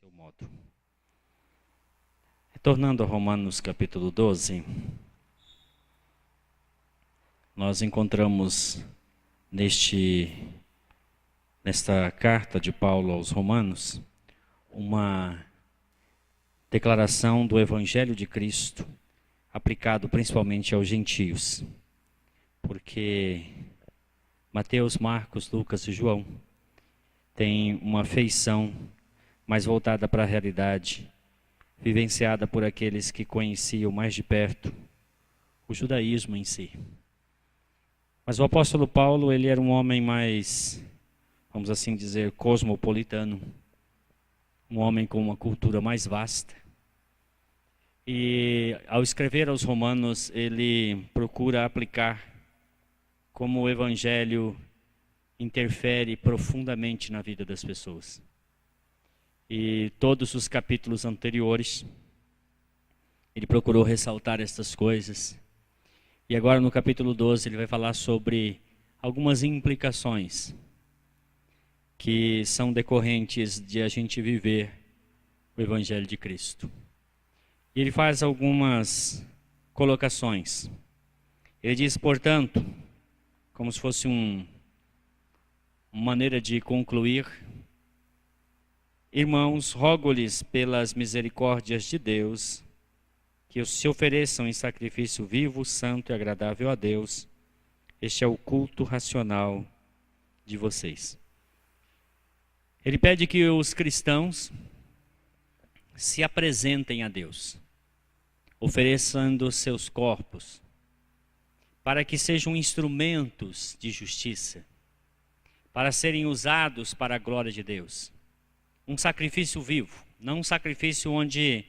seu modo. Retornando a Romanos capítulo 12, nós encontramos nesta carta de Paulo aos Romanos uma declaração do Evangelho de Cristo aplicado principalmente aos gentios, porque Mateus, Marcos, Lucas e João têm uma feição mais voltada para a realidade, vivenciada por aqueles que conheciam mais de perto o judaísmo em si. Mas o apóstolo Paulo, ele era um homem mais, vamos assim dizer, cosmopolitano, um homem com uma cultura mais vasta. E ao escrever aos Romanos, ele procura aplicar como o Evangelho interfere profundamente na vida das pessoas. E todos os capítulos anteriores, ele procurou ressaltar estas coisas. E agora no capítulo 12 ele vai falar sobre algumas implicações que são decorrentes de a gente viver o Evangelho de Cristo. E ele faz algumas colocações. Ele diz, portanto, como se fosse uma maneira de concluir: irmãos, rogo-lhes pelas misericórdias de Deus, que se ofereçam em sacrifício vivo, santo e agradável a Deus. Este é o culto racional de vocês. Ele pede que os cristãos se apresentem a Deus, oferecendo seus corpos, para que sejam instrumentos de justiça, para serem usados para a glória de Deus. Um sacrifício vivo, não um sacrifício onde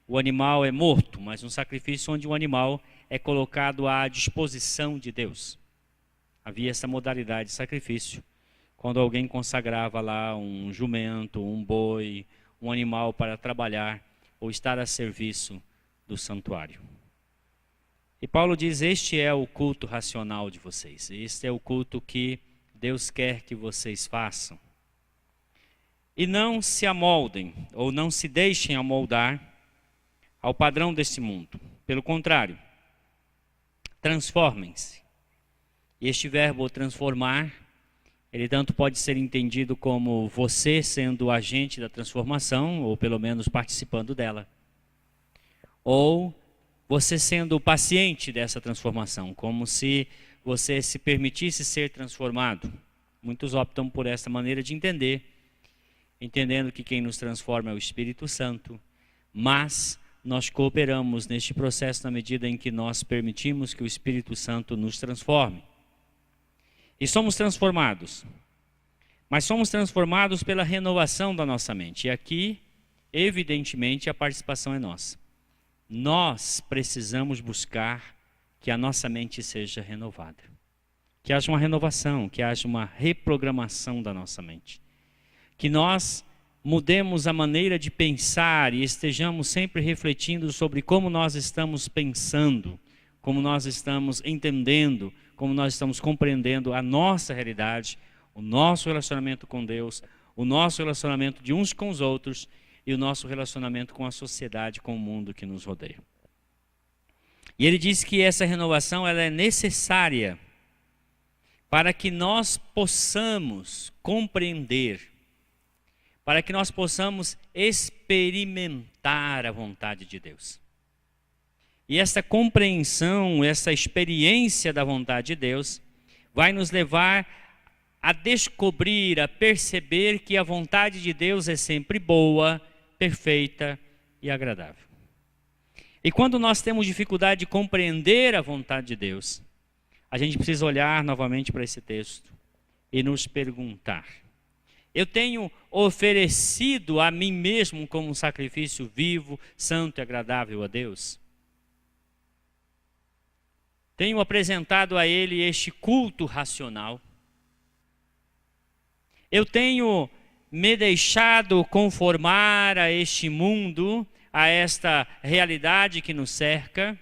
o animal é morto, mas um sacrifício onde o animal é colocado à disposição de Deus. Havia essa modalidade de sacrifício, quando alguém consagrava lá um jumento, um boi, um animal para trabalhar ou estar a serviço do santuário. E Paulo diz, este é o culto racional de vocês, este é o culto que Deus quer que vocês façam. E não se amoldem, ou não se deixem amoldar ao padrão deste mundo. Pelo contrário, transformem-se. E este verbo transformar, ele tanto pode ser entendido como você sendo o agente da transformação, ou pelo menos participando dela, ou você sendo o paciente dessa transformação, como se você se permitisse ser transformado. Muitos optam por essa maneira de entender, entendendo que quem nos transforma é o Espírito Santo, mas nós cooperamos neste processo na medida em que nós permitimos que o Espírito Santo nos transforme. E somos transformados, mas somos transformados pela renovação da nossa mente. E aqui, evidentemente, a participação é nossa. Nós precisamos buscar que a nossa mente seja renovada. Que haja uma renovação, que haja uma reprogramação da nossa mente. Que nós mudemos a maneira de pensar e estejamos sempre refletindo sobre como nós estamos pensando, como nós estamos entendendo, como nós estamos compreendendo a nossa realidade, o nosso relacionamento com Deus, o nosso relacionamento de uns com os outros e o nosso relacionamento com a sociedade, com o mundo que nos rodeia. E ele diz que essa renovação ela é necessária para que nós possamos compreender, para que nós possamos experimentar a vontade de Deus. E essa compreensão, essa experiência da vontade de Deus, vai nos levar a descobrir, a perceber que a vontade de Deus é sempre boa, perfeita e agradável. E quando nós temos dificuldade de compreender a vontade de Deus, a gente precisa olhar novamente para esse texto e nos perguntar: eu tenho oferecido a mim mesmo como um sacrifício vivo, santo e agradável a Deus? Tenho apresentado a Ele este culto racional? Eu tenho me deixado conformar a este mundo, a esta realidade que nos cerca?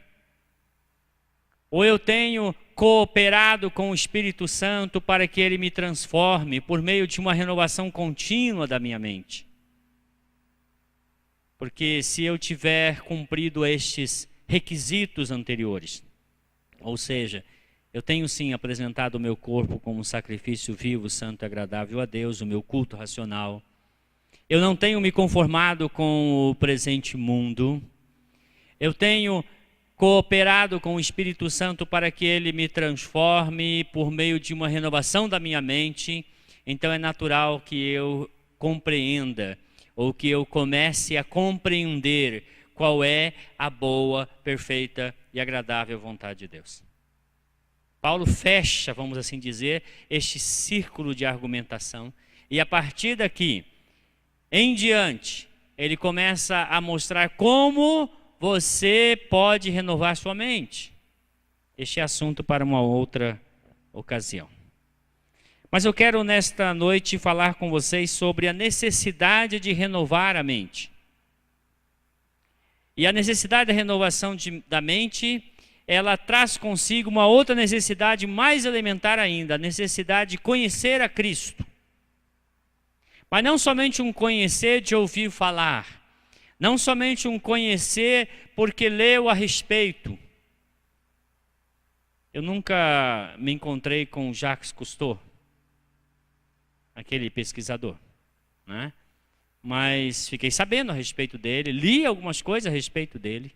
Ou eu tenho cooperado com o Espírito Santo para que Ele me transforme por meio de uma renovação contínua da minha mente? Porque se eu tiver cumprido estes requisitos anteriores, ou seja, eu tenho sim apresentado o meu corpo como um sacrifício vivo, santo e agradável a Deus, o meu culto racional. Eu não tenho me conformado com o presente mundo. Eu tenho cooperado com o Espírito Santo para que ele me transforme por meio de uma renovação da minha mente. Então é natural que eu compreenda, ou que eu comece a compreender qual é a boa, perfeita e agradável vontade de Deus. Paulo fecha, vamos assim dizer, este círculo de argumentação, e a partir daqui em diante, ele começa a mostrar como você pode renovar sua mente. Este é assunto para uma outra ocasião. Mas eu quero nesta noite falar com vocês sobre a necessidade de renovar a mente. E a necessidade da renovação da mente, ela traz consigo uma outra necessidade mais elementar ainda, a necessidade de conhecer a Cristo. Mas não somente um conhecer de ouvir falar, não somente um conhecer porque leu a respeito. Eu nunca me encontrei com Jacques Cousteau, aquele pesquisador, né? Mas fiquei sabendo a respeito dele, li algumas coisas a respeito dele,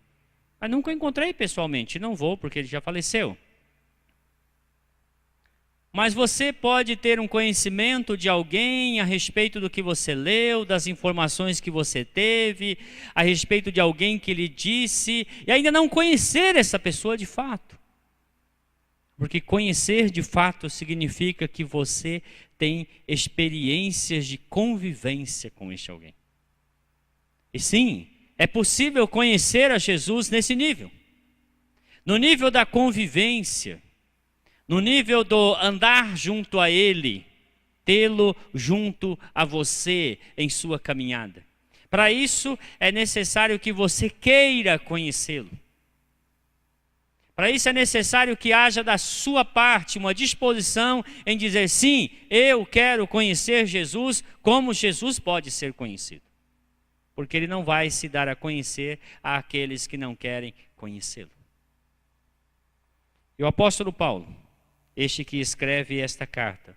mas nunca o encontrei pessoalmente, não vou porque ele já faleceu. Mas você pode ter um conhecimento de alguém a respeito do que você leu, das informações que você teve, a respeito de alguém que lhe disse, e ainda não conhecer essa pessoa de fato. Porque conhecer de fato significa que você tem experiências de convivência com este alguém. E sim, é possível conhecer a Jesus nesse nível. No nível da convivência, no nível do andar junto a Ele, tê-lo junto a você em sua caminhada. Para isso é necessário que você queira conhecê-lo. Para isso é necessário que haja da sua parte uma disposição em dizer sim, eu quero conhecer Jesus como Jesus pode ser conhecido. Porque Ele não vai se dar a conhecer àqueles que não querem conhecê-lo. E o apóstolo Paulo, este que escreve esta carta,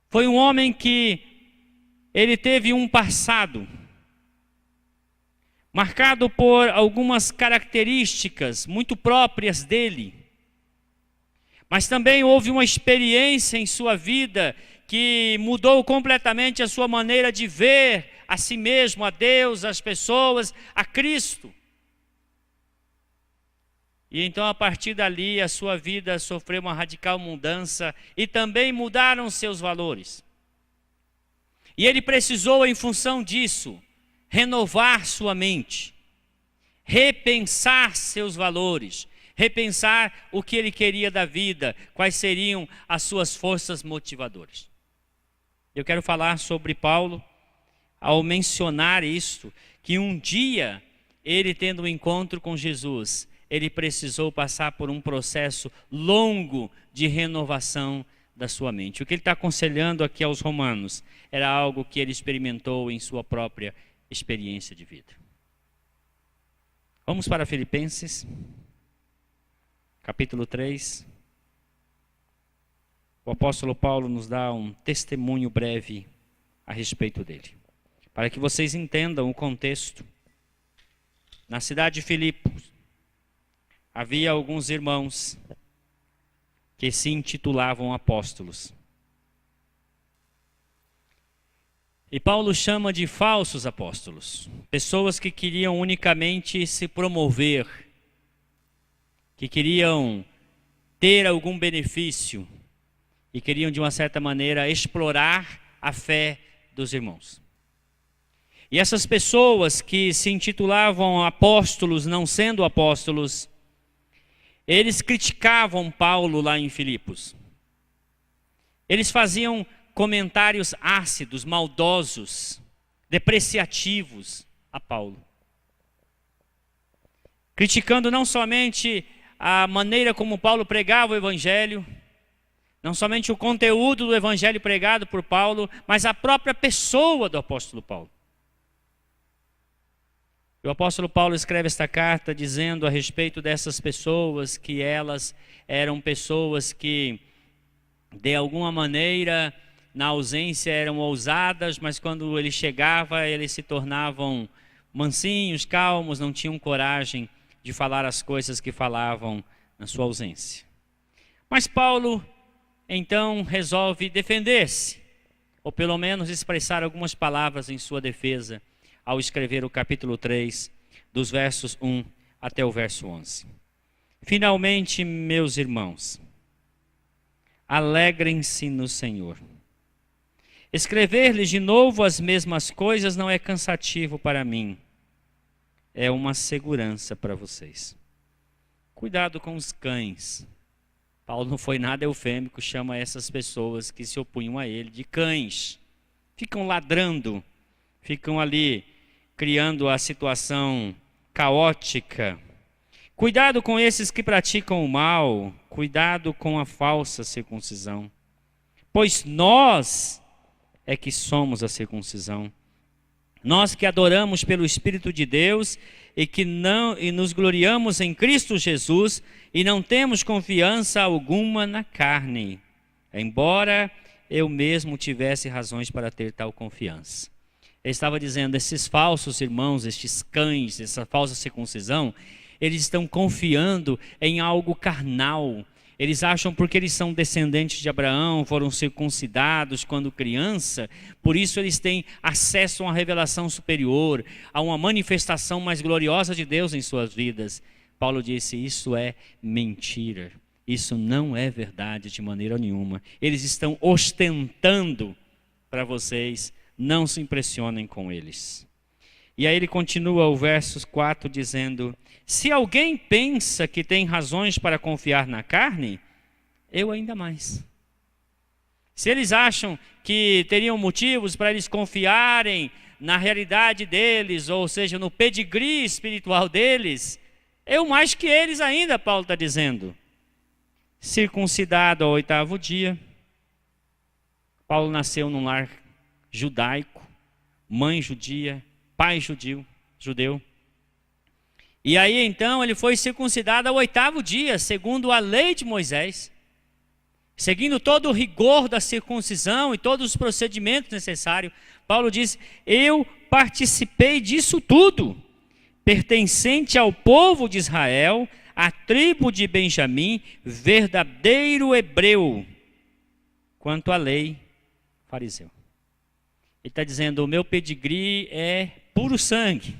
foi um homem que ele teve um passado marcado por algumas características muito próprias dele. Mas também houve uma experiência em sua vida que mudou completamente a sua maneira de ver a si mesmo, a Deus, as pessoas, a Cristo. E então a partir dali a sua vida sofreu uma radical mudança e também mudaram seus valores. E ele precisou, em função disso, renovar sua mente, repensar seus valores, repensar o que ele queria da vida, quais seriam as suas forças motivadoras. Eu quero falar sobre Paulo, ao mencionar isto, que um dia ele tendo um encontro com Jesus, ele precisou passar por um processo longo de renovação da sua mente. O que ele está aconselhando aqui aos romanos era algo que ele experimentou em sua própria experiência de vida. Vamos para Filipenses, capítulo 3. O apóstolo Paulo nos dá um testemunho breve a respeito dele, para que vocês entendam o contexto. Na cidade de Filipos, havia alguns irmãos que se intitulavam apóstolos. E Paulo chama de falsos apóstolos, pessoas que queriam unicamente se promover, que queriam ter algum benefício e queriam de uma certa maneira explorar a fé dos irmãos. E essas pessoas que se intitulavam apóstolos, não sendo apóstolos, eles criticavam Paulo lá em Filipos. Eles faziam comentários ácidos, maldosos, depreciativos a Paulo. Criticando não somente a maneira como Paulo pregava o Evangelho, não somente o conteúdo do Evangelho pregado por Paulo, mas a própria pessoa do apóstolo Paulo. O apóstolo Paulo escreve esta carta dizendo a respeito dessas pessoas que elas eram pessoas que, de alguma maneira, na ausência eram ousadas, mas quando ele chegava, eles se tornavam mansinhos, calmos, não tinham coragem de falar as coisas que falavam na sua ausência. Mas Paulo, então, resolve defender-se, ou pelo menos expressar algumas palavras em sua defesa, ao escrever o capítulo 3, dos versos 1 até o verso 11. Finalmente, meus irmãos, alegrem-se no Senhor. Escrever-lhes de novo as mesmas coisas não é cansativo para mim, é uma segurança para vocês. Cuidado com os cães. Paulo não foi nada eufêmico, chama essas pessoas que se opunham a ele de cães. Ficam ladrando, ficam ali criando a situação caótica. Cuidado com esses que praticam o mal, cuidado com a falsa circuncisão. Pois nós é que somos a circuncisão. Nós que adoramos pelo Espírito de Deus e nos gloriamos em Cristo Jesus e não temos confiança alguma na carne, embora eu mesmo tivesse razões para ter tal confiança. Ele estava dizendo, esses falsos irmãos, estes cães, essa falsa circuncisão, eles estão confiando em algo carnal. Eles acham porque eles são descendentes de Abraão, foram circuncidados quando criança, por isso eles têm acesso a uma revelação superior, a uma manifestação mais gloriosa de Deus em suas vidas. Paulo disse, isso é mentira, isso não é verdade de maneira nenhuma. Eles estão ostentando para vocês, não se impressionem com eles. E aí ele continua o verso 4 dizendo, se alguém pensa que tem razões para confiar na carne, eu ainda mais. Se eles acham que teriam motivos para eles confiarem na realidade deles, ou seja, no pedigree espiritual deles, eu mais que eles ainda, Paulo está dizendo. Circuncidado ao 8º dia, Paulo nasceu num lar judaico, mãe judia, pai judeu. E aí então ele foi circuncidado ao 8º dia, segundo a lei de Moisés, seguindo todo o rigor da circuncisão e todos os procedimentos necessários. Paulo diz, eu participei disso tudo, pertencente ao povo de Israel, à tribo de Benjamim, verdadeiro hebreu, quanto à lei, fariseu. Ele está dizendo, o meu pedigree é puro sangue.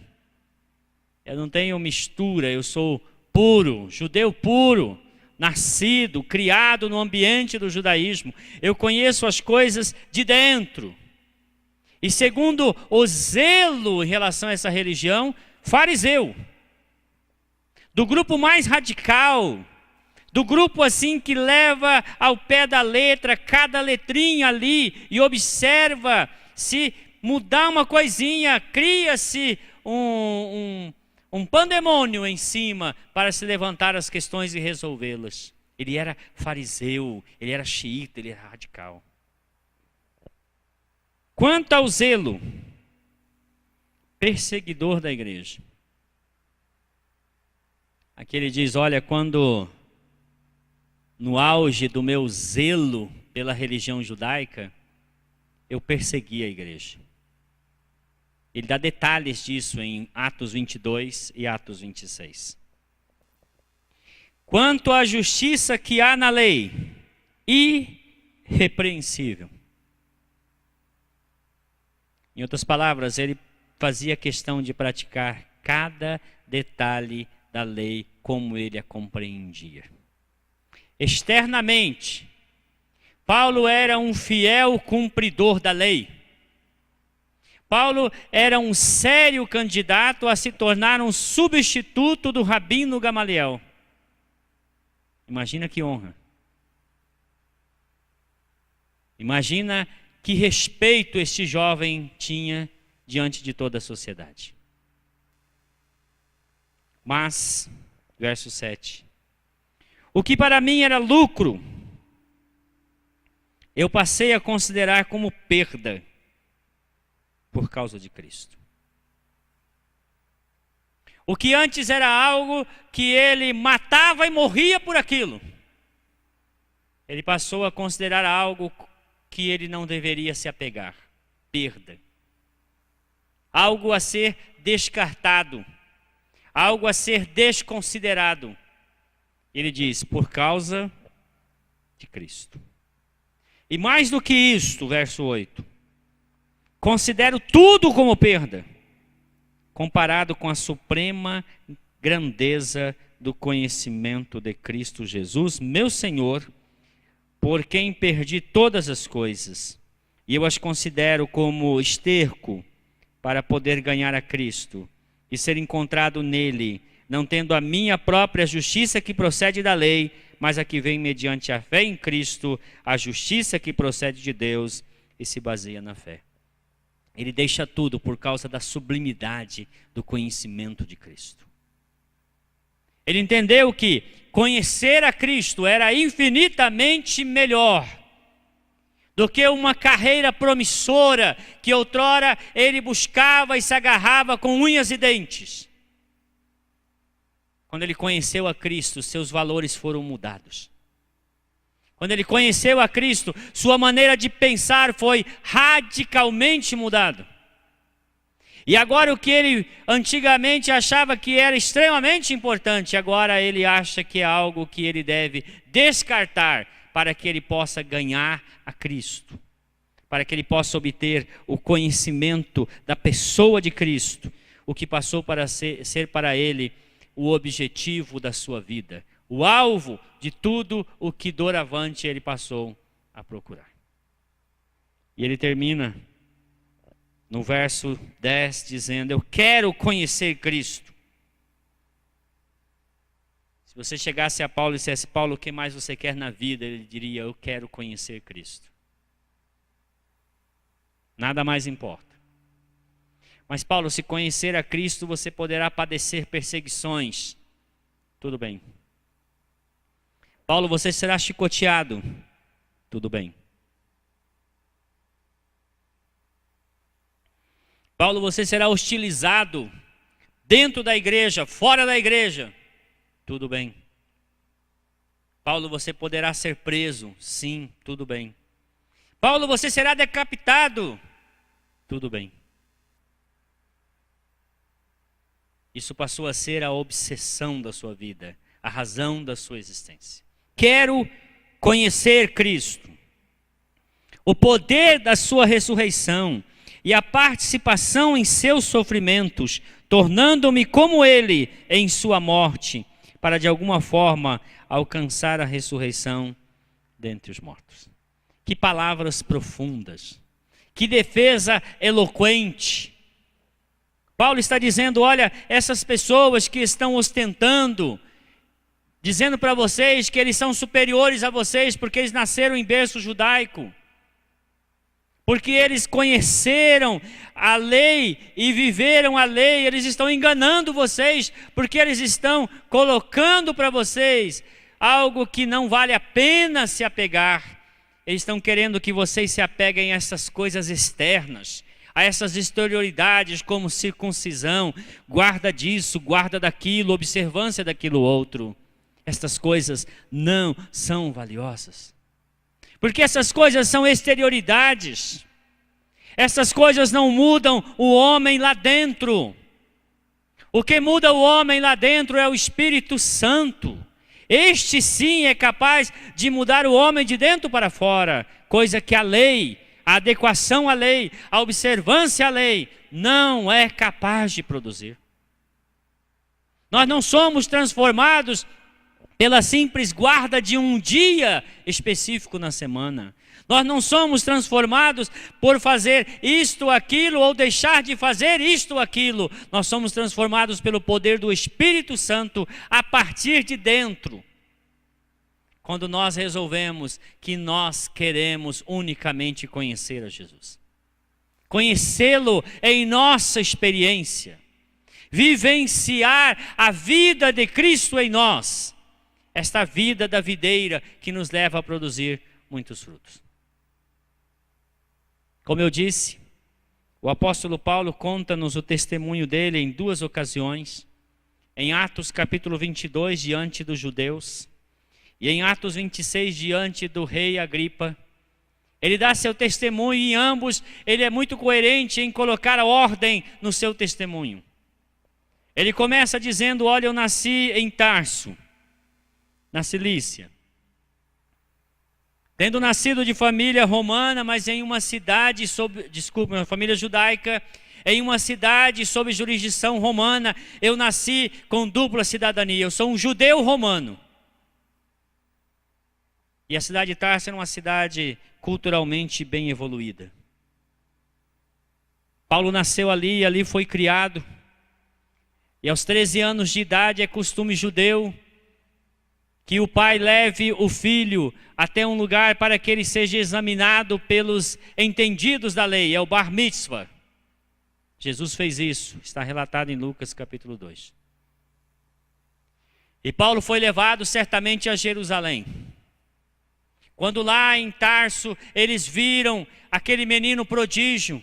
Eu não tenho mistura, eu sou puro, judeu puro, nascido, criado no ambiente do judaísmo. Eu conheço as coisas de dentro. E segundo o zelo em relação a essa religião, fariseu. Do grupo mais radical, do grupo assim que leva ao pé da letra, cada letrinha ali, e observa, se mudar uma coisinha, cria-se um pandemônio em cima para se levantar as questões e resolvê-las. Ele era fariseu, ele era xiita, ele era radical. Quanto ao zelo, perseguidor da igreja. Aqui ele diz, olha, quando no auge do meu zelo pela religião judaica, eu persegui a igreja. Ele dá detalhes disso em Atos 22 e Atos 26. Quanto à justiça que há na lei, irrepreensível. Em outras palavras, ele fazia questão de praticar cada detalhe da lei como ele a compreendia. Externamente, Paulo era um fiel cumpridor da lei. Paulo era um sério candidato a se tornar um substituto do Rabino Gamaliel. Imagina que honra. Imagina que respeito este jovem tinha diante de toda a sociedade. Mas, verso 7. O que para mim era lucro, eu passei a considerar como perda por causa de Cristo. O que antes era algo que ele matava e morria por aquilo, ele passou a considerar algo que ele não deveria se apegar. Perda. Algo a ser descartado. Algo a ser desconsiderado. Ele diz, por causa de Cristo. E mais do que isto, verso 8. Considero tudo como perda, comparado com a suprema grandeza do conhecimento de Cristo Jesus, meu Senhor, por quem perdi todas as coisas, e eu as considero como esterco para poder ganhar a Cristo e ser encontrado nele, não tendo a minha própria justiça que procede da lei, mas a que vem mediante a fé em Cristo, a justiça que procede de Deus e se baseia na fé. Ele deixa tudo por causa da sublimidade do conhecimento de Cristo. Ele entendeu que conhecer a Cristo era infinitamente melhor do que uma carreira promissora que outrora ele buscava e se agarrava com unhas e dentes. Quando ele conheceu a Cristo, seus valores foram mudados. Quando ele conheceu a Cristo, sua maneira de pensar foi radicalmente mudada. E agora o que ele antigamente achava que era extremamente importante, agora ele acha que é algo que ele deve descartar para que ele possa ganhar a Cristo. Para que ele possa obter o conhecimento da pessoa de Cristo, o que passou para ser para ele o objetivo da sua vida, o alvo de tudo o que doravante ele passou a procurar. E ele termina no verso 10 dizendo, eu quero conhecer Cristo. Se você chegasse a Paulo e dissesse, Paulo, o que mais você quer na vida? Ele diria, eu quero conhecer Cristo. Nada mais importa. Mas Paulo, se conhecer a Cristo, você poderá padecer perseguições. Tudo bem. Paulo, você será chicoteado. Tudo bem. Paulo, você será hostilizado dentro da igreja, fora da igreja. Tudo bem. Paulo, você poderá ser preso. Sim, tudo bem. Paulo, você será decapitado. Tudo bem. Isso passou a ser a obsessão da sua vida, a razão da sua existência. Quero conhecer Cristo, o poder da sua ressurreição e a participação em seus sofrimentos, tornando-me como ele em sua morte, para de alguma forma alcançar a ressurreição dentre os mortos. Que palavras profundas, que defesa eloquente. Paulo está dizendo, olha, essas pessoas que estão ostentando, dizendo para vocês que eles são superiores a vocês porque eles nasceram em berço judaico, porque eles conheceram a lei e viveram a lei, eles estão enganando vocês, porque eles estão colocando para vocês algo que não vale a pena se apegar. Eles estão querendo que vocês se apeguem a essas coisas externas, a essas exterioridades como circuncisão, guarda disso, guarda daquilo, observância daquilo outro. Estas coisas não são valiosas. Porque essas coisas são exterioridades. Essas coisas não mudam o homem lá dentro. O que muda o homem lá dentro é o Espírito Santo. Este sim é capaz de mudar o homem de dentro para fora, coisa que a lei, a adequação à lei, a observância à lei, não é capaz de produzir. Nós não somos transformados pela simples guarda de um dia específico na semana. Nós não somos transformados por fazer isto, aquilo, ou deixar de fazer isto, aquilo. Nós somos transformados pelo poder do Espírito Santo a partir de dentro. Quando nós resolvemos que nós queremos unicamente conhecer a Jesus. Conhecê-lo em nossa experiência. Vivenciar a vida de Cristo em nós. Esta vida da videira que nos leva a produzir muitos frutos. Como eu disse, o apóstolo Paulo conta-nos o testemunho dele em duas ocasiões. em Atos capítulo 22, diante dos judeus, e em Atos 26, diante do rei Agripa. Ele dá seu testemunho e em ambos ele é muito coerente em colocar a ordem no seu testemunho. Ele começa dizendo: olha, eu nasci em Tarso, na Cilícia, tendo nascido de família romana, mas em uma cidade uma família judaica, em uma cidade sob jurisdição romana. Eu nasci com dupla cidadania, eu sou um judeu romano. E a cidade de Tarso era uma cidade culturalmente bem evoluída. Paulo nasceu ali e ali foi criado. E aos 13 anos de idade é costume judeu que o pai leve o filho até um lugar para que ele seja examinado pelos entendidos da lei, é o bar mitzvah. Jesus fez isso, está relatado em Lucas capítulo 2. E Paulo foi levado certamente a Jerusalém. Quando lá em Tarso eles viram aquele menino prodígio,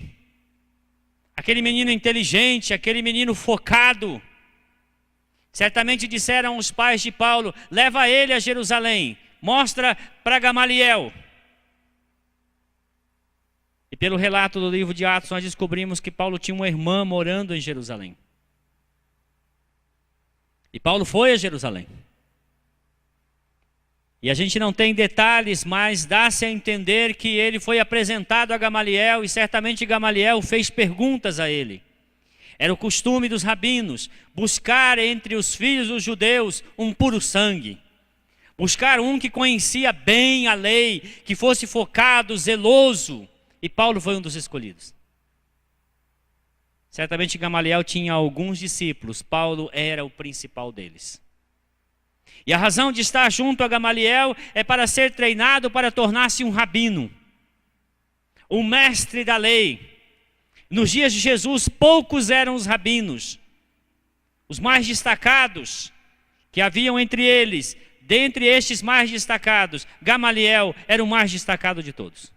aquele menino inteligente, aquele menino focado, certamente disseram os pais de Paulo: leva ele a Jerusalém, mostra para Gamaliel. E pelo relato do livro de Atos nós descobrimos que Paulo tinha uma irmã morando em Jerusalém. E Paulo foi a Jerusalém. E a gente não tem detalhes, mas dá-se a entender que ele foi apresentado a Gamaliel e certamente Gamaliel fez perguntas a ele. Era o costume dos rabinos buscar entre os filhos dos judeus um puro sangue. Buscar um que conhecia bem a lei, que fosse focado, zeloso. E Paulo foi um dos escolhidos. Certamente Gamaliel tinha alguns discípulos, Paulo era o principal deles. E a razão de estar junto a Gamaliel é para ser treinado para tornar-se um rabino, um mestre da lei. Nos dias de Jesus, poucos eram os rabinos. Os mais destacados que haviam entre eles, dentre estes mais destacados, Gamaliel era o mais destacado de todos.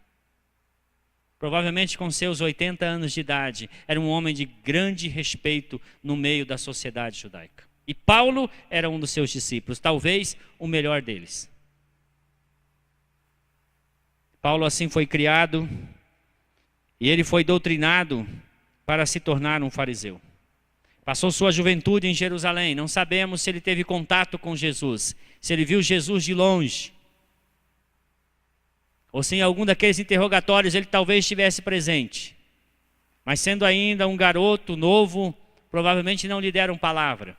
Provavelmente com seus 80 anos de idade, era um homem de grande respeito no meio da sociedade judaica. E Paulo era um dos seus discípulos, talvez o melhor deles. Paulo assim foi criado e ele foi doutrinado para se tornar um fariseu. Passou sua juventude em Jerusalém, não sabemos se ele teve contato com Jesus, se ele viu Jesus de longe, ou se em algum daqueles interrogatórios ele talvez estivesse presente. Mas sendo ainda um garoto novo, provavelmente não lhe deram palavra.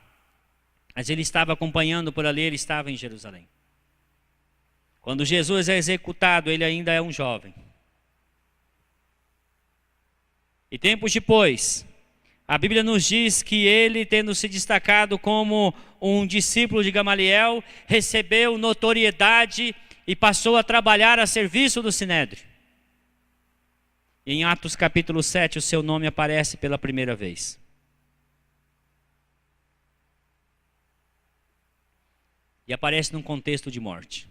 Mas ele estava acompanhando por ali, ele estava em Jerusalém. Quando Jesus é executado, ele ainda é um jovem. E tempos depois, a Bíblia nos diz que ele, tendo se destacado como um discípulo de Gamaliel, recebeu notoriedade e passou a trabalhar a serviço do Sinédrio. E em Atos capítulo 7, o seu nome aparece pela primeira vez. E aparece num contexto de morte.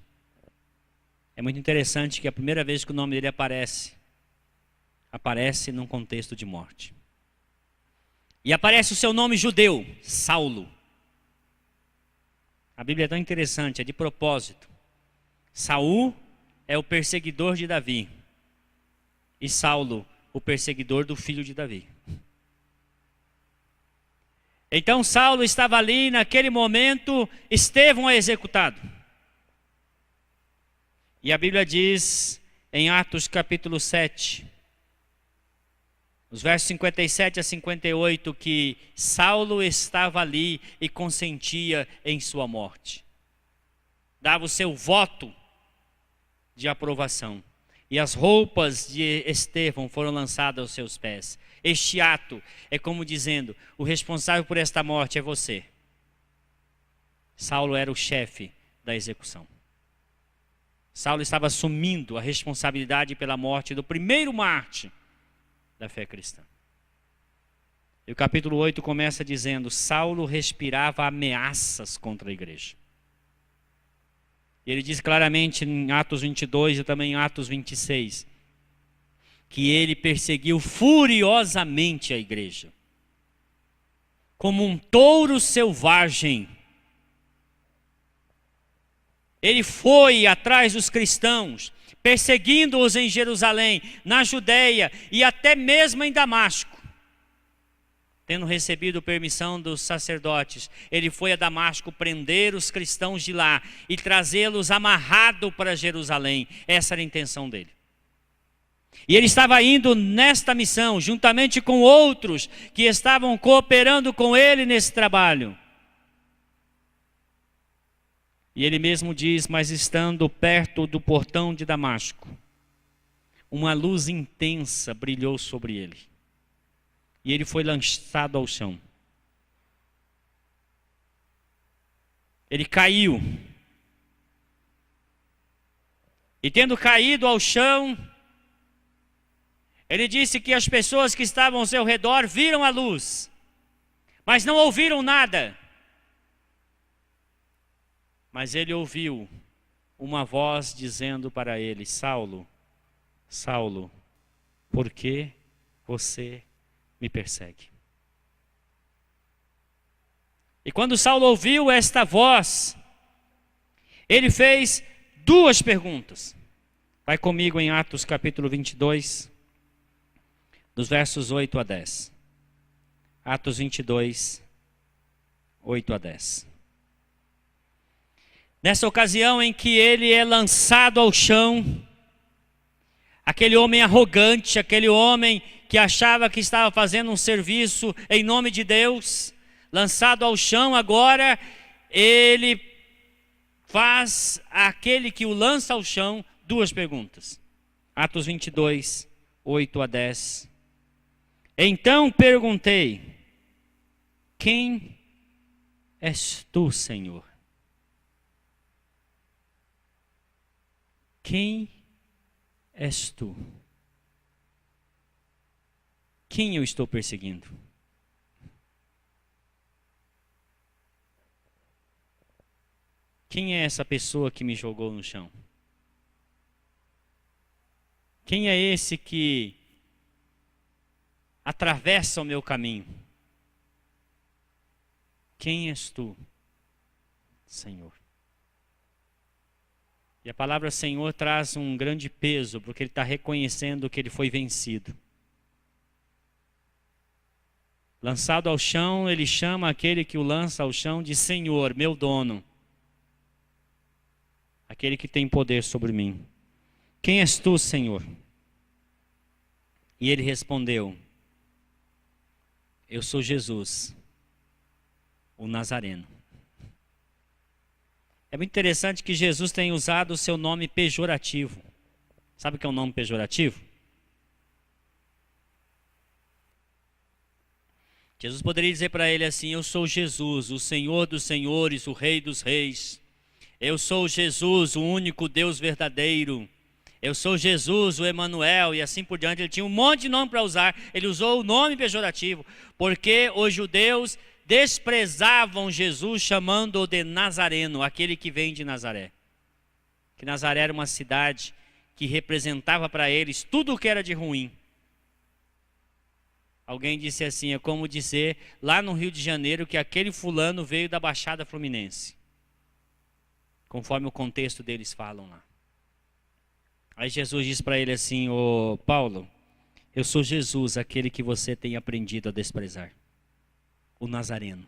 É muito interessante que a primeira vez que o nome dele aparece num contexto de morte. E aparece o seu nome judeu, Saulo. A Bíblia é tão interessante, é de propósito. Saul é o perseguidor de Davi. E Saulo, o perseguidor do filho de Davi. Então Saulo estava ali, naquele momento, Estevão é executado. E a Bíblia diz, em Atos capítulo 7, os versos 57 a 58, que Saulo estava ali e consentia em sua morte. Dava o seu voto de aprovação. E as roupas de Estevão foram lançadas aos seus pés. Este ato é como dizendo, o responsável por esta morte é você. Saulo era o chefe da execução. Saulo estava assumindo a responsabilidade pela morte do primeiro mártir da fé cristã. E o capítulo 8 começa dizendo, Saulo respirava ameaças contra a igreja. E ele diz claramente em Atos 22 e também em Atos 26, que ele perseguiu furiosamente a igreja. como um touro selvagem. Ele foi atrás dos cristãos, perseguindo-os em Jerusalém, na Judeia e até mesmo em Damasco. Tendo recebido permissão dos sacerdotes, ele foi a Damasco prender os cristãos de lá e trazê-los amarrado para Jerusalém. Essa era a intenção dele. E ele estava indo nesta missão, juntamente com outros que estavam cooperando com ele nesse trabalho. E ele mesmo diz: mas estando perto do portão de Damasco, uma luz intensa brilhou sobre ele. E ele foi lançado ao chão. Ele caiu. E tendo caído ao chão, ele disse que as pessoas que estavam ao seu redor viram a luz, mas não ouviram nada. Mas ele ouviu uma voz dizendo para ele: Saulo, Saulo, por que você me persegue? E quando Saulo ouviu esta voz, ele fez duas perguntas. Vai comigo em Atos capítulo 22, dos versos 8 a 10. Atos 22, 8 a 10. Nessa ocasião em que ele é lançado ao chão, aquele homem arrogante, aquele homem que achava que estava fazendo um serviço em nome de Deus, lançado ao chão agora, ele faz àquele que o lança ao chão duas perguntas. Atos 22, 8 a 10. Então perguntei: quem és tu, Senhor? Quem és tu? Quem eu estou perseguindo? Quem é essa pessoa que me jogou no chão? Quem é esse que atravessa o meu caminho? Quem és tu, Senhor? E a palavra Senhor traz um grande peso, porque ele está reconhecendo que ele foi vencido. Lançado ao chão, ele chama aquele que o lança ao chão de Senhor, meu dono. Aquele que tem poder sobre mim. Quem és tu, Senhor? E ele respondeu: eu sou Jesus, o Nazareno. É muito interessante que Jesus tenha usado o seu nome pejorativo. Sabe o que é um nome pejorativo? Jesus poderia dizer para ele assim: eu sou Jesus, o Senhor dos senhores, o Rei dos reis. Eu sou Jesus, o único Deus verdadeiro. Eu sou Jesus, o Emanuel, e assim por diante. Ele tinha um monte de nome para usar. Ele usou o nome pejorativo, porque os judeus desprezavam Jesus, chamando-o de Nazareno, aquele que vem de Nazaré. Que Nazaré era uma cidade que representava para eles tudo o que era de ruim. Alguém disse assim: é como dizer lá no Rio de Janeiro que aquele fulano veio da Baixada Fluminense, conforme o contexto deles falam lá. Aí Jesus diz para ele assim: ô Paulo, eu sou Jesus, aquele que você tem aprendido a desprezar, o Nazareno.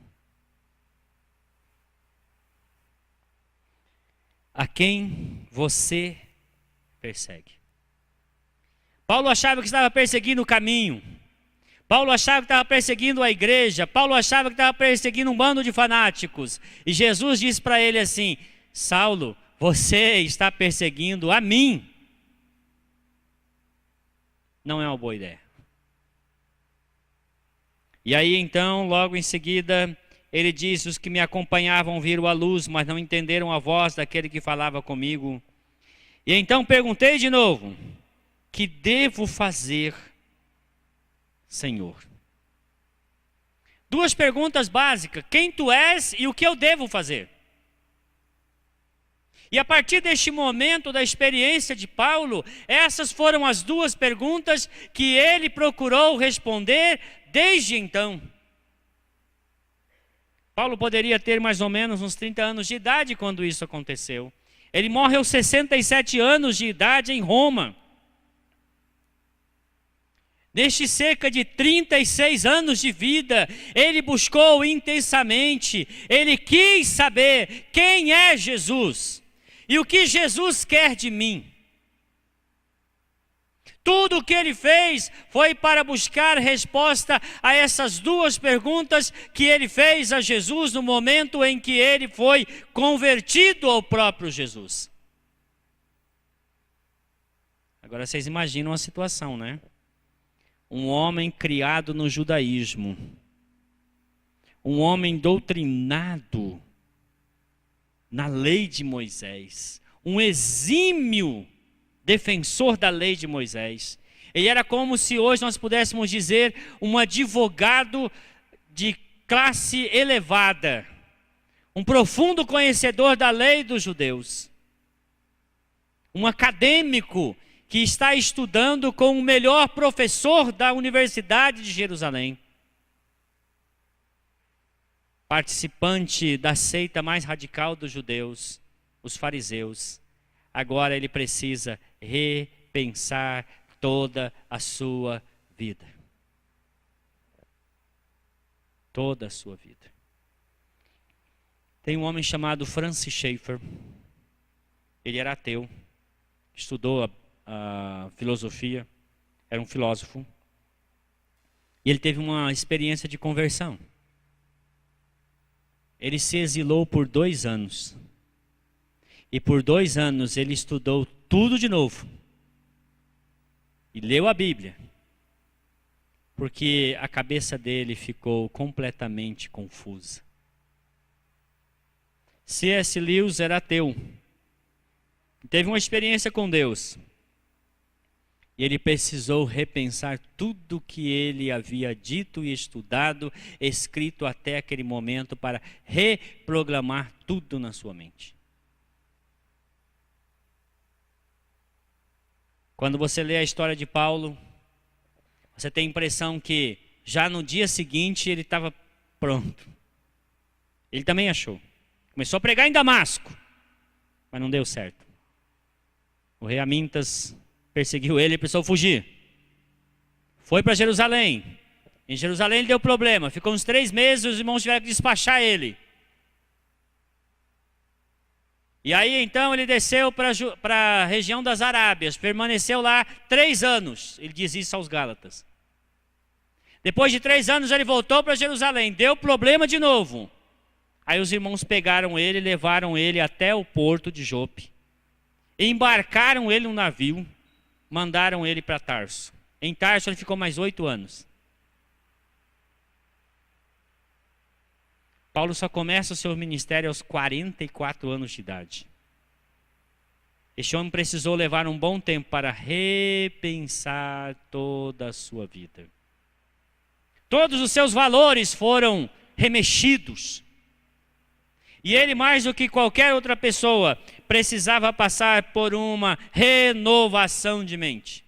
A quem você persegue? Paulo achava que estava perseguindo o caminho. Paulo achava que estava perseguindo a igreja. Paulo achava que estava perseguindo um bando de fanáticos. E Jesus disse para ele assim: Saulo, você está perseguindo a mim. Não é uma boa ideia. E aí então, logo em seguida, ele diz: os que me acompanhavam viram a luz, mas não entenderam a voz daquele que falava comigo. E então perguntei de novo: que devo fazer, Senhor? Duas perguntas básicas: quem tu és e o que eu devo fazer? E a partir deste momento da experiência de Paulo, essas foram as duas perguntas que ele procurou responder desde então. Paulo poderia ter mais ou menos uns 30 anos de idade quando isso aconteceu. Ele morre aos 67 anos de idade em Roma. Nestes cerca de 36 anos de vida, ele buscou intensamente, ele quis saber quem é Jesus e o que Jesus quer de mim. Tudo o que ele fez foi para buscar resposta a essas duas perguntas que ele fez a Jesus no momento em que ele foi convertido ao próprio Jesus. Agora vocês imaginam a situação, né? Um homem criado no judaísmo, um homem doutrinado na lei de Moisés, um exímio defensor da lei de Moisés. Ele era como se hoje nós pudéssemos dizer um advogado de classe elevada, um profundo conhecedor da lei dos judeus, um acadêmico que está estudando com o melhor professor da Universidade de Jerusalém, participante da seita mais radical dos judeus, os fariseus. Agora ele precisa repensar toda a sua vida. Toda a sua vida. Tem um homem chamado Francis Schaeffer. Ele era ateu, estudou a filosofia, era um filósofo. E ele teve uma experiência de conversão. Ele se exilou por 2 anos. E por 2 anos ele estudou tudo de novo. E leu a Bíblia. Porque a cabeça dele ficou completamente confusa. C.S. Lewis era ateu. Teve uma experiência com Deus. E ele precisou repensar tudo que ele havia dito e estudado, escrito até aquele momento, para reprogramar tudo na sua mente. Quando você lê a história de Paulo, você tem a impressão que já no dia seguinte ele estava pronto. Ele também achou. Começou a pregar em Damasco, mas não deu certo. O rei Amintas perseguiu ele e precisou fugir. Foi para Jerusalém. Em Jerusalém ele deu problema. Ficou uns 3 meses, os irmãos tiveram que despachar ele. E aí então ele desceu para a região das Arábias, permaneceu lá 3 anos. Ele diz isso aos Gálatas. Depois de 3 anos ele voltou para Jerusalém, deu problema de novo. Aí os irmãos pegaram ele e levaram ele até o porto de Jope. Embarcaram ele num navio, mandaram ele para Tarso. Em Tarso ele ficou mais 8 anos. Paulo só começa o seu ministério aos 44 anos de idade. Este homem precisou levar um bom tempo para repensar toda a sua vida. Todos os seus valores foram remexidos. E ele, mais do que qualquer outra pessoa, precisava passar por uma renovação de mente.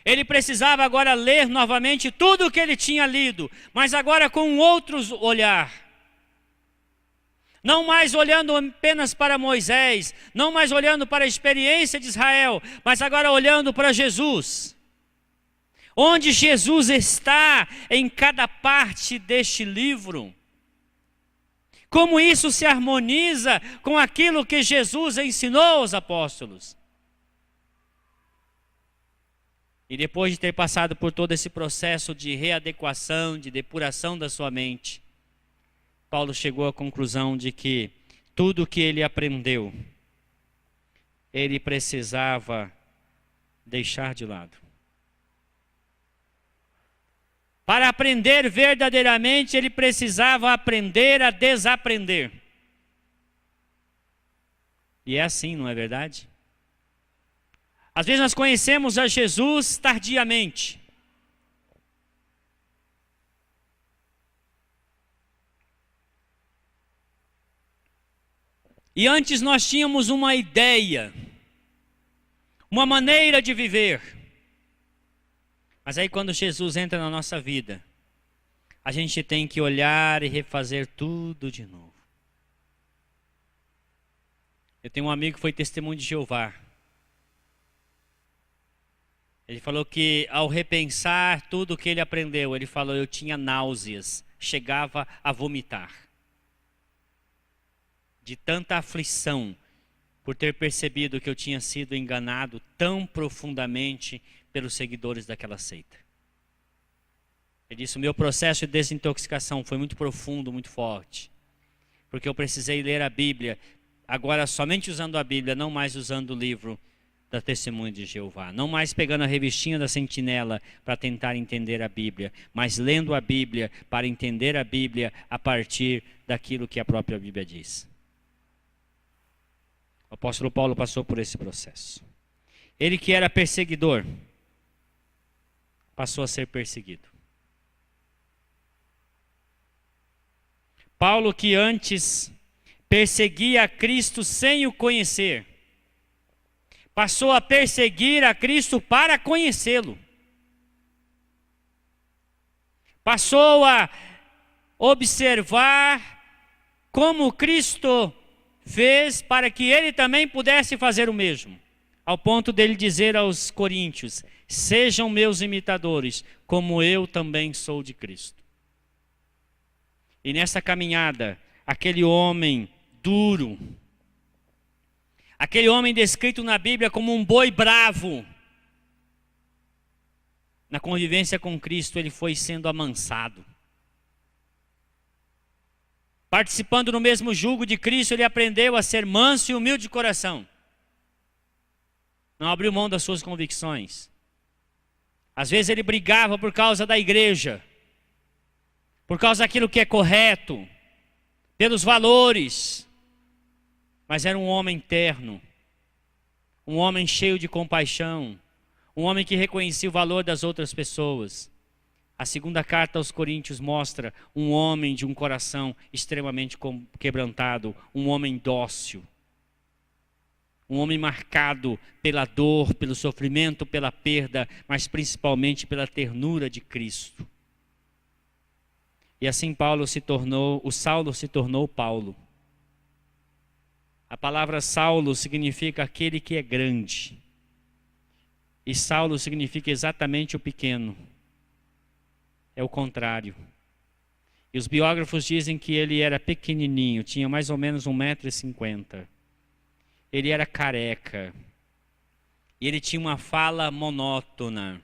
Ele precisava agora ler novamente tudo o que ele tinha lido, mas agora com um outro olhar. Não mais olhando apenas para Moisés, não mais olhando para a experiência de Israel, mas agora olhando para Jesus. Onde Jesus está em cada parte deste livro. Como isso se harmoniza com aquilo que Jesus ensinou aos apóstolos. E depois de ter passado por todo esse processo de readequação, de depuração da sua mente, Paulo chegou à conclusão de que tudo o que ele aprendeu, ele precisava deixar de lado. Para aprender verdadeiramente, ele precisava aprender a desaprender. E é assim, não é verdade? Às vezes nós conhecemos a Jesus tardiamente. E antes nós tínhamos uma ideia, uma maneira de viver. Mas aí quando Jesus entra na nossa vida, a gente tem que olhar e refazer tudo de novo. Eu tenho um amigo que foi testemunho de Jeová. Ele falou que ao repensar tudo o que ele aprendeu, ele falou, eu tinha náuseas, chegava a vomitar. De tanta aflição, por ter percebido que eu tinha sido enganado tão profundamente pelos seguidores daquela seita. Ele disse, o meu processo de desintoxicação foi muito profundo, muito forte. Porque eu precisei ler a Bíblia, agora somente usando a Bíblia, não mais usando o livro da Testemunha de Jeová. Não mais pegando a revistinha da Sentinela para tentar entender a Bíblia, mas lendo a Bíblia para entender a Bíblia a partir daquilo que a própria Bíblia diz. O apóstolo Paulo passou por esse processo. Ele que era perseguidor, passou a ser perseguido. Paulo que antes perseguia a Cristo sem o conhecer, passou a perseguir a Cristo para conhecê-lo. Passou a observar como Cristo fez para que ele também pudesse fazer o mesmo. Ao ponto dele dizer aos coríntios, sejam meus imitadores, como eu também sou de Cristo. E nessa caminhada, aquele homem duro, aquele homem descrito na Bíblia como um boi bravo, na convivência com Cristo ele foi sendo amansado. Participando no mesmo jugo de Cristo, ele aprendeu a ser manso e humilde de coração. Não abriu mão das suas convicções. Às vezes ele brigava por causa da igreja, por causa daquilo que é correto, pelos valores. Mas era um homem terno, um homem cheio de compaixão, um homem que reconhecia o valor das outras pessoas. A segunda carta aos Coríntios mostra um homem de um coração extremamente quebrantado, um homem dócil. Um homem marcado pela dor, pelo sofrimento, pela perda, mas principalmente pela ternura de Cristo. E assim Saulo se tornou Paulo. A palavra Saulo significa aquele que é grande. E Saulo significa exatamente o pequeno. É o contrário. E os biógrafos dizem que ele era pequenininho, tinha mais ou menos 1,50 m. Ele era careca. E ele tinha uma fala monótona.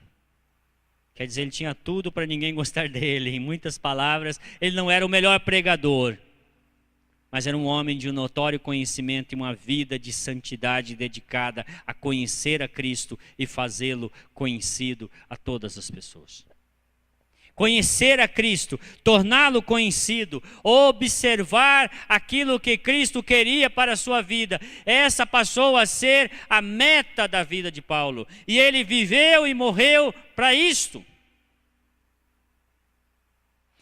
Quer dizer, ele tinha tudo para ninguém gostar dele. Em muitas palavras, ele não era o melhor pregador. Mas era um homem de um notório conhecimento e uma vida de santidade dedicada a conhecer a Cristo e fazê-lo conhecido a todas as pessoas. Conhecer a Cristo, torná-lo conhecido, observar aquilo que Cristo queria para a sua vida. Essa passou a ser a meta da vida de Paulo. E ele viveu e morreu para isto.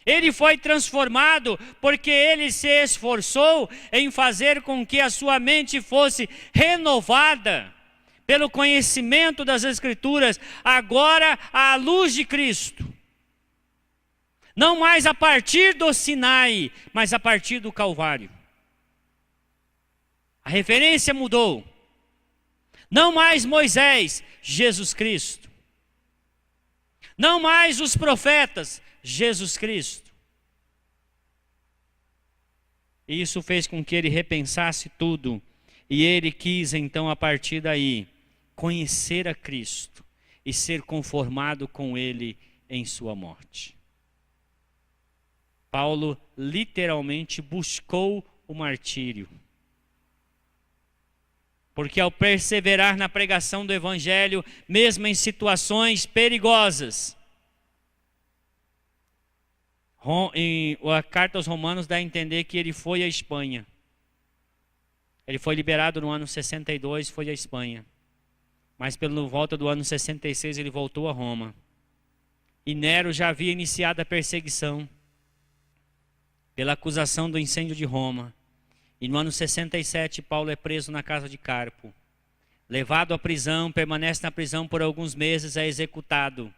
Ele foi transformado porque ele se esforçou em fazer com que a sua mente fosse renovada pelo conhecimento das Escrituras, agora à luz de Cristo. Não mais a partir do Sinai, mas a partir do Calvário. A referência mudou. Não mais Moisés, Jesus Cristo. Não mais os profetas, Jesus Cristo. E isso fez com que ele repensasse tudo. E ele quis então, a partir daí, conhecer a Cristo e ser conformado com ele em sua morte. Paulo literalmente buscou o martírio. Porque ao perseverar na pregação do Evangelho, mesmo em situações perigosas, a carta aos Romanos dá a entender que ele foi à Espanha. Ele foi liberado no ano 62, foi à Espanha. Mas pela volta do ano 66 ele voltou a Roma. E Nero já havia iniciado a perseguição pela acusação do incêndio de Roma. E no ano 67 Paulo é preso na casa de Carpo. Levado à prisão, permanece na prisão por alguns meses, é executado.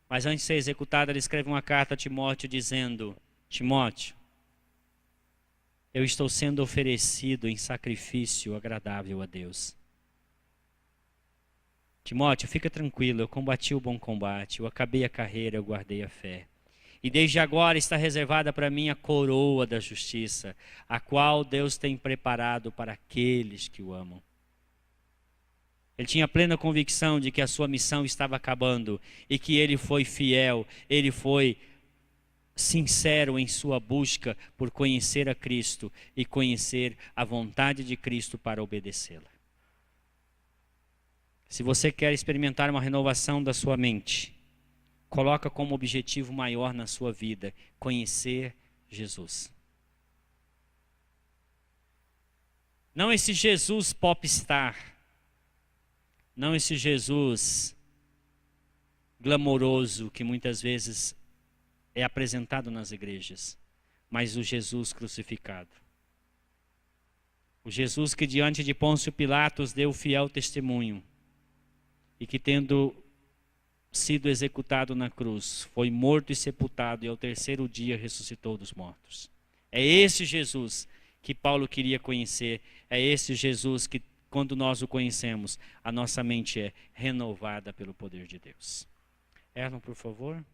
Mas antes de ser executado, ele escreve uma carta a Timóteo dizendo: Timóteo, eu estou sendo oferecido em sacrifício agradável a Deus. Timóteo, fica tranquilo, eu combati o bom combate, eu acabei a carreira, eu guardei a fé. E desde agora está reservada para mim a coroa da justiça, a qual Deus tem preparado para aqueles que o amam. Ele tinha plena convicção de que a sua missão estava acabando e que ele foi fiel, ele foi sincero em sua busca por conhecer a Cristo e conhecer a vontade de Cristo para obedecê-la. Se você quer experimentar uma renovação da sua mente, coloca como objetivo maior na sua vida conhecer Jesus. Não esse Jesus popstar, não esse Jesus glamouroso que muitas vezes é apresentado nas igrejas, mas o Jesus crucificado. O Jesus que diante de Pôncio Pilatos deu fiel testemunho e que, tendo sido executado na cruz, foi morto e sepultado e ao terceiro dia ressuscitou dos mortos. É esse Jesus que Paulo queria conhecer, é esse Jesus que, quando nós o conhecemos, a nossa mente é renovada pelo poder de Deus. Erlon, por favor.